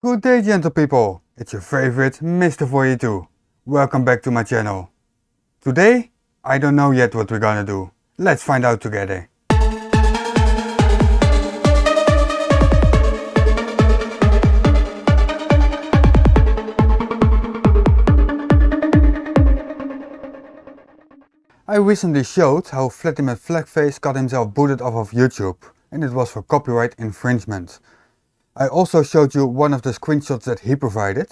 Good day, gentle people, it's your favorite Mr. Voyer 2. Welcome back to my channel. Today, I don't know yet what we're gonna do. Let's find out together. I recently showed how Vladimir Flagface got himself booted off of YouTube, and it was for copyright infringement. I also showed you one of the screenshots that he provided,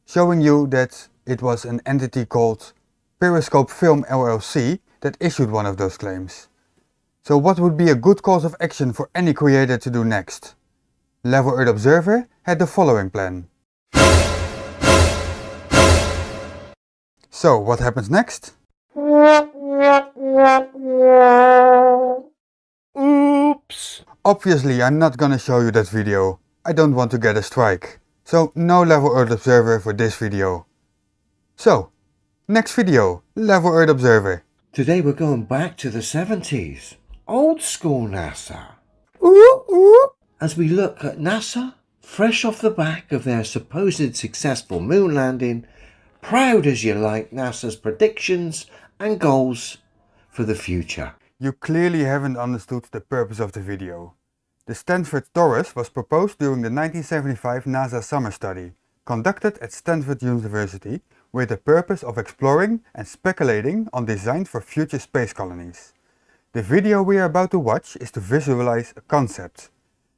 showing you that it was an entity called Periscope Film LLC that issued one of those claims. So what would be a good course of action for any creator to do next? Level Earth Observer had the following plan. So what happens next? Oops! Obviously I'm not gonna show you that video. I don't want to get a strike. So no Level Earth Observer for this video. So, next video, Level Earth Observer. Today we're going back to the 70s. Old school NASA. As we look at NASA, fresh off the back of their supposed successful moon landing, proud as you like NASA's predictions and goals for the future. You clearly haven't understood the purpose of the video. The Stanford Torus was proposed during the 1975 NASA summer study, conducted at Stanford University with the purpose of exploring and speculating on designs for future space colonies. The video we are about to watch is to visualize a concept.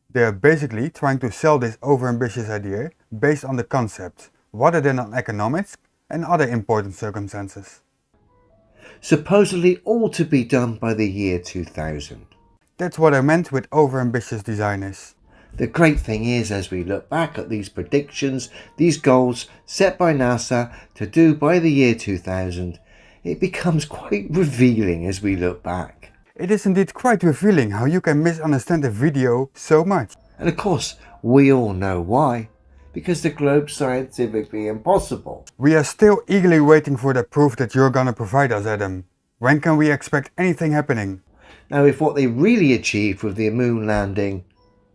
They are basically trying to sell this overambitious idea based on the concept, rather than on economics and other important circumstances. Supposedly all to be done by the year 2000. That's what I meant with overambitious designers. The great thing is, as we look back at these predictions, these goals set by NASA to do by the year 2000, it becomes quite revealing as we look back. It is indeed quite revealing how you can misunderstand a video so much. And of course, we all know why. Because the globe's scientifically impossible. We are still eagerly waiting for the proof that you're gonna provide us, Adam. When can we expect anything happening? Now, if what they really achieved with the moon landing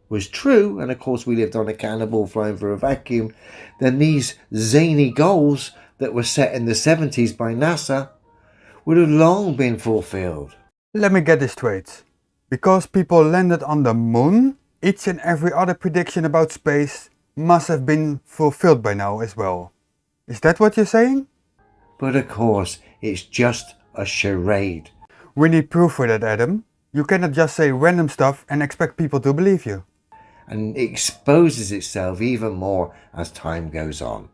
was true, and of course we lived on a cannibal flying through a vacuum, then these zany goals that were set in the 70s by NASA would have long been fulfilled. Let me get this straight. Because people landed on the moon, each and every other prediction about space must have been fulfilled by now as well. Is that what you're saying? But of course, it's just a charade. We need proof for that, Adam. You cannot just say random stuff and expect people to believe you. And it exposes itself even more as time goes on.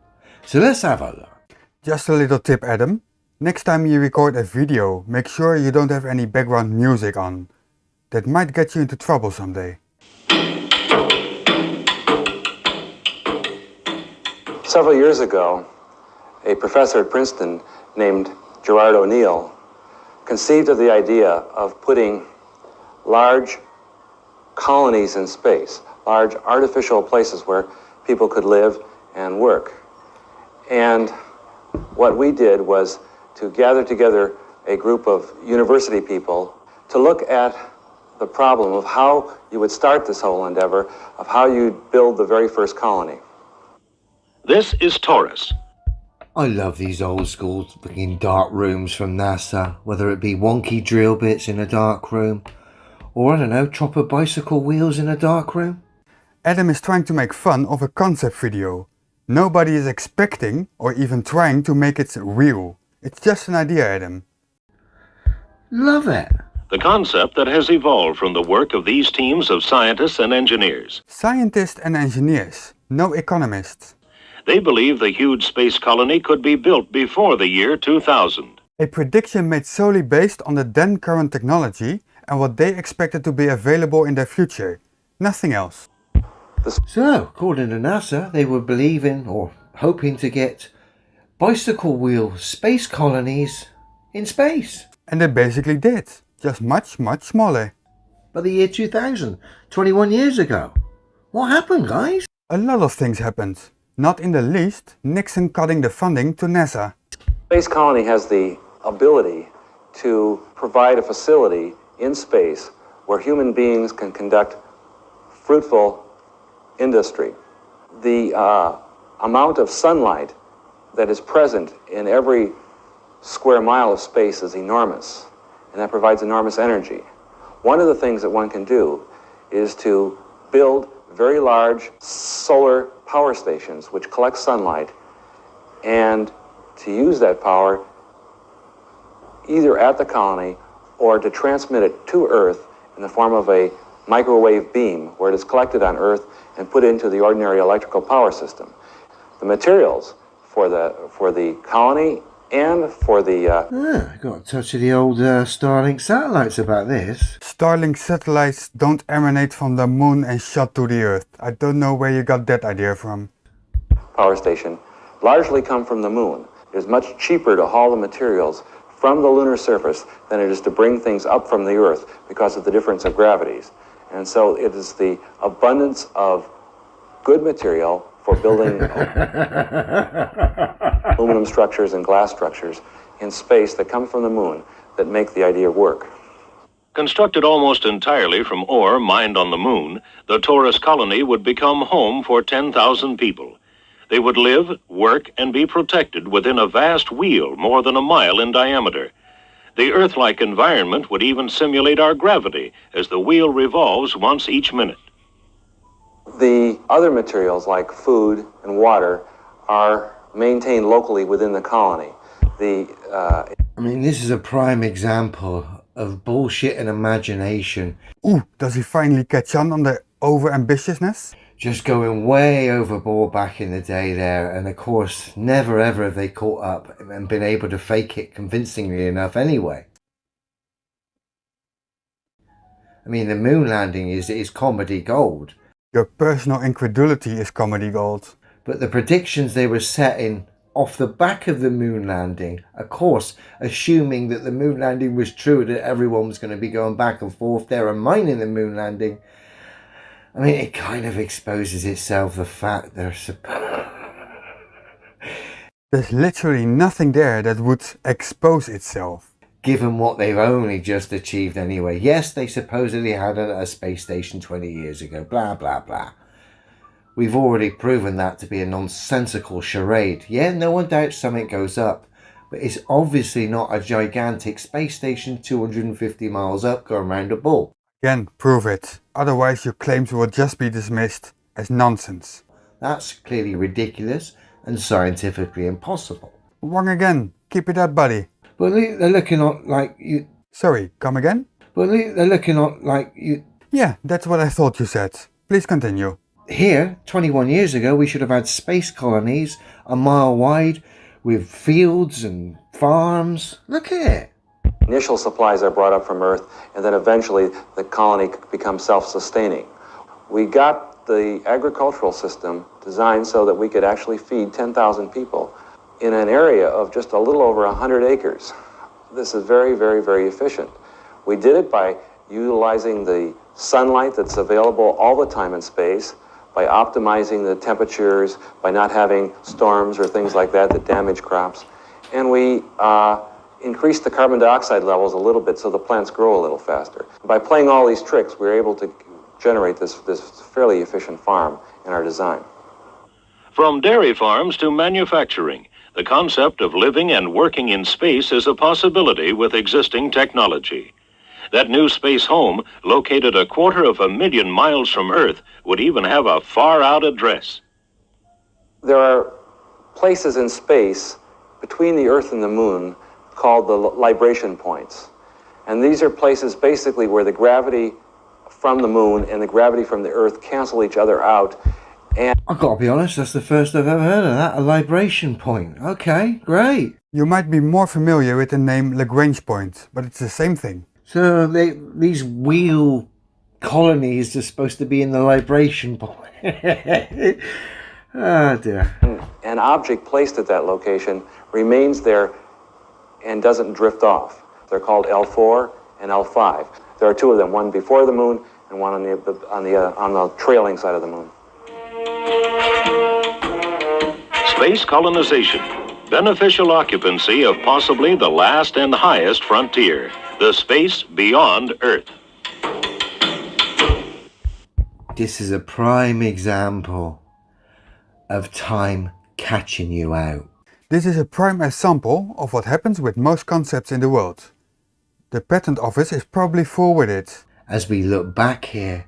So let's have a look. Just a little tip, Adam. Next time you record a video, make sure you don't have any background music on. That might get you into trouble someday. Several years ago, a professor at Princeton named Gerard O'Neill conceived of the idea of putting large colonies in space, large artificial places where people could live and work. And what we did was to gather together a group of university people to look at the problem of how you would start this whole endeavor, of how you'd build the very first colony. This is Taurus. I love these old school looking dark rooms from NASA, whether it be wonky drill bits in a dark room, or I don't know, chopper bicycle wheels in a dark room. Adam is trying to make fun of a concept video. Nobody is expecting or even trying to make it real. It's just an idea, Adam. Love it. The concept that has evolved from the work of these teams of scientists and engineers. Scientists and engineers, no economists. They believe the huge space colony could be built before the year 2000. A prediction made solely based on the then current technology and what they expected to be available in their future. Nothing else. So, according to NASA, they were believing or hoping to get bicycle wheel space colonies in space. And they basically did, just much smaller. By the year 2000, 21 years ago. What happened, guys? A lot of things happened. Not in the least, Nixon cutting the funding to NASA. Space colony has the ability to provide a facility in space where human beings can conduct fruitful industry. The amount of sunlight that is present in every square mile of space is enormous, and that provides enormous energy. One of the things that one can do is to build very large solar power stations which collect sunlight, and to use that power either at the colony or to transmit it to Earth in the form of a microwave beam where it is collected on Earth and put into the ordinary electrical power system. The materials for the colony and for the... I got a touch of the old Starlink satellites about this. Starlink satellites don't emanate from the moon and shot to the Earth. I don't know where you got that idea from. Power station largely come from the moon. It is much cheaper to haul the materials from the lunar surface than it is to bring things up from the Earth because of the difference of gravities. And so it is the abundance of good material for building aluminum structures and glass structures in space that come from the moon that make the idea work. Constructed almost entirely from ore mined on the moon, the Taurus colony would become home for 10,000 people. They would live, work, and be protected within a vast wheel more than a mile in diameter. The Earth-like environment would even simulate our gravity as the wheel revolves once each minute. The other materials like food and water are maintained locally within the colony. I mean, this is a prime example of bullshit and imagination. Ooh, does he finally catch on their over-ambitiousness? Just going way overboard back in the day there, and of course, never ever have they caught up and been able to fake it convincingly enough anyway. I mean, the moon landing is comedy gold. Your personal incredulity is comedy gold. But the predictions they were setting off the back of the moon landing, of course, assuming that the moon landing was true, that everyone was going to be going back and forth there and mining the moon landing, I mean, it kind of exposes itself, the fact there's literally nothing there that would expose itself. Given what they've only just achieved anyway. Yes, they supposedly had a space station 20 years ago, blah, blah, blah. We've already proven that to be a nonsensical charade. Yeah, no one doubts something goes up, but it's obviously not a gigantic space station 250 miles up going round a ball. Again, prove it. Otherwise your claims will just be dismissed as nonsense. That's clearly ridiculous and scientifically impossible. Wrong again. Keep it up, buddy. But they're looking on like you... Sorry, come again? But they're looking on like you... Yeah, that's what I thought you said. Please continue. Here, 21 years ago, we should have had space colonies a mile wide with fields and farms. Look at it. Initial supplies are brought up from Earth, and then eventually the colony becomes self-sustaining. We got the agricultural system designed so that we could actually feed 10,000 people in an area of just a little over 100 acres. This is very, very, very efficient. We did it by utilizing the sunlight that's available all the time in space, by optimizing the temperatures, by not having storms or things like that that damage crops. And we increased the carbon dioxide levels a little bit so the plants grow a little faster. By playing all these tricks, we were able to generate this fairly efficient farm in our design. From dairy farms to manufacturing, the concept of living and working in space is a possibility with existing technology. That new space home, located 250,000 miles from Earth, would even have a far-out address. There are places in space between the Earth and the Moon called the libration points. And these are places basically where the gravity from the Moon and the gravity from the Earth cancel each other out. And I've got to be honest, that's the first I've ever heard of that, a libration point. Okay, great. You might be more familiar with the name Lagrange point, but it's the same thing. So these wheel colonies are supposed to be in the libration point. Oh dear. an object placed at that location remains there and doesn't drift off. They're called L4 and L5. There are two of them, one before the moon and one on the trailing side of the moon. Space colonization. Beneficial occupancy of possibly the last and highest frontier, the space beyond Earth. This is a prime example of time catching you out. This is a prime example of what happens with most concepts in the world. The patent office is probably full with it. As we look back here,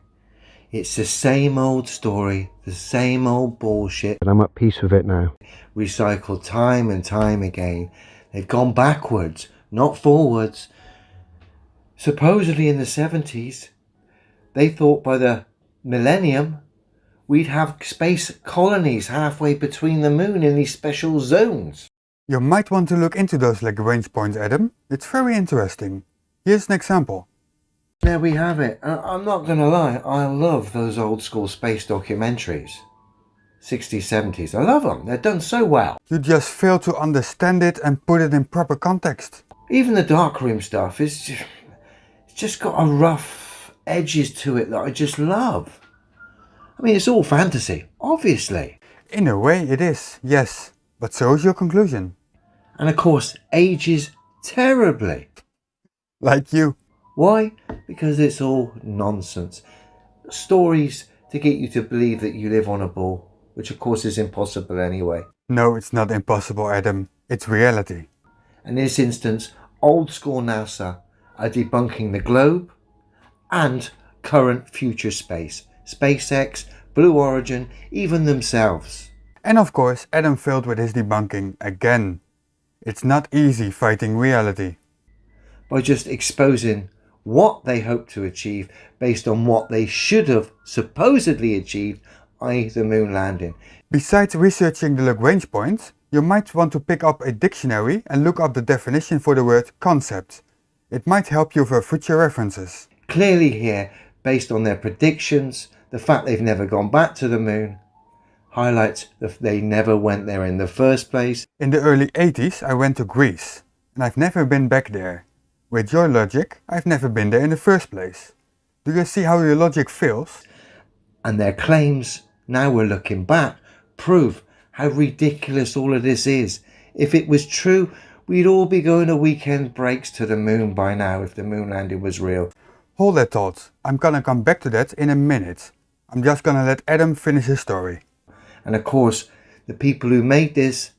it's the same old story, the same old bullshit. And I'm at peace with it now. Recycled time and time again. They've gone backwards, not forwards. Supposedly in the 70s, they thought by the millennium we'd have space colonies halfway between the moon in these special zones. You might want to look into those Lagrange points, Adam. It's very interesting. Here's an example. There we have it. I'm not going to lie, I love those old school space documentaries. 60s, 70s. I love them. They're done so well. You just fail to understand it and put it in proper context. Even the darkroom stuff is it's just got a rough edges to it that I just love. I mean, it's all fantasy, obviously. In a way it is, yes. But so is your conclusion. And of course, ages terribly. Like you. Why? Because it's all nonsense. Stories to get you to believe that you live on a ball, which of course is impossible anyway. No, it's not impossible, Adam. It's reality. In this instance, old school NASA are debunking the globe and current future space. SpaceX, Blue Origin, even themselves. And of course, Adam failed with his debunking again. It's not easy fighting reality. By just exposing what they hope to achieve based on what they should have supposedly achieved, i.e. the moon landing. Besides researching the Lagrange points, you might want to pick up a dictionary and look up the definition for the word concept. It might help you for future references. Clearly here, based on their predictions, the fact they've never gone back to the moon highlights that they never went there in the first place. In the early 80s I went to Greece, and I've never been back there. With your logic, I've never been there in the first place. Do you see how your logic fails? And their claims, now we're looking back, prove how ridiculous all of this is. If it was true, we'd all be going on weekend breaks to the moon by now if the moon landing was real. Hold that thought. I'm gonna come back to that in a minute. I'm just gonna let Adam finish his story. And of course, the people who made this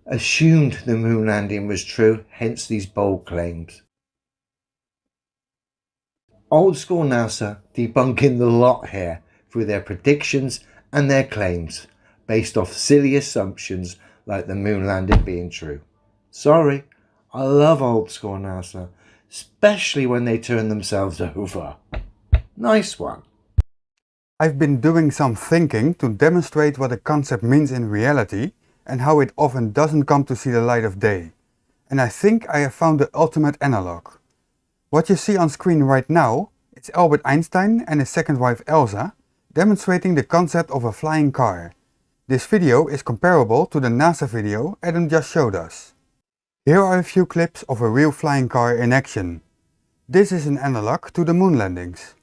assumed the moon landing was true, hence these bold claims. Old school NASA debunking the lot here through their predictions and their claims based off silly assumptions like the moon landing being true. Sorry, I love old school NASA, especially when they turn themselves over. Nice one. I've been doing some thinking to demonstrate what a concept means in reality and how it often doesn't come to see the light of day. And I think I have found the ultimate analog. What you see on screen right now, it's Albert Einstein and his second wife Elsa demonstrating the concept of a flying car. This video is comparable to the NASA video Adam just showed us. Here are a few clips of a real flying car in action. This is an analog to the moon landings.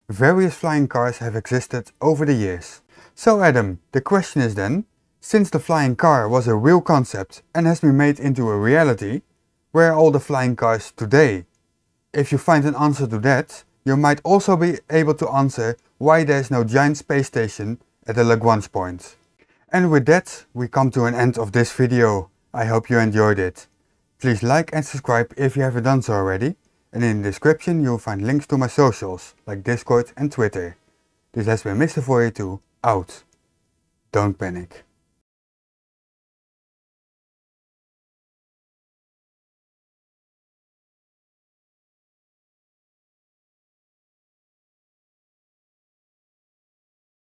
Various flying cars have existed over the years. So Adam, the question is then, since the flying car was a real concept and has been made into a reality, where are all the flying cars today? If you find an answer to that, you might also be able to answer why there is no giant space station at the Lagrange point. And with that, we come to an end of this video. I hope you enjoyed it. Please like and subscribe if you haven't done so already, and in the description you'll find links to my socials like Discord and Twitter. This has been Mr. 42 out. Don't panic.